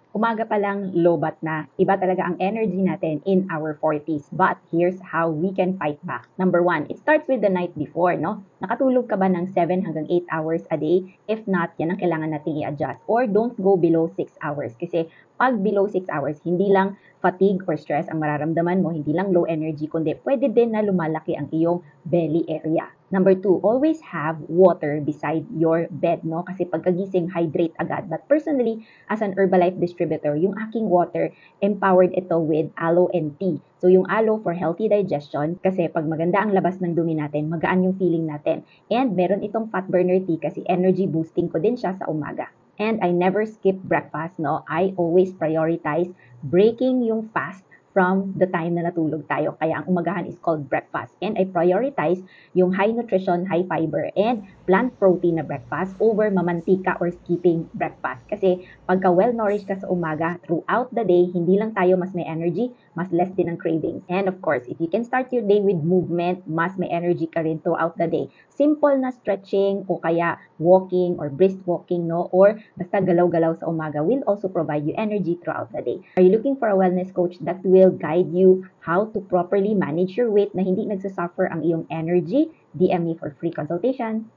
Umaga pa lang, lobat na. Iba talaga ang energy natin in our 40s. But here's how we can fight back. Number one, it starts with the night before, no? Nakatulog ka ba ng 7 hanggang 8 hours a day? If not, yan ang kailangan nating i-adjust. Or don't go below 6 hours. Kasi pag below 6 hours, hindi lang fatigue or stress ang mararamdaman mo, hindi lang low energy, kundi pwede din na lumalaki ang iyong belly area. Number two, always have water beside your bed, no? Kasi pagkagising, hydrate agad. But personally, as an Herbalife distributor, yung aking water, empowered ito with aloe and tea. So yung aloe for healthy digestion, kasi pag maganda ang labas ng dumi natin, magaan yung feeling natin. And meron itong fat burner tea kasi energy boosting ko din siya sa umaga. And I never skip breakfast, no? I always prioritize breaking yung fast from the time na natulog tayo. Kaya ang umagahan is called breakfast. And I prioritize yung high nutrition, high fiber, and plant protein na breakfast over mamantika or skipping breakfast. Kasi pagka well-nourished ka sa umaga, throughout the day, hindi lang tayo mas may energy, mas less din ang cravings. And of course, if you can start your day with movement, mas may energy ka rin throughout the day. Simple na stretching o kaya walking or brisk walking, no? Or basta galaw-galaw sa umaga will also provide you energy throughout the day. Are you looking for a wellness coach that will guide you how to properly manage your weight na hindi nagsasuffer ang iyong energy? DM me for free consultation.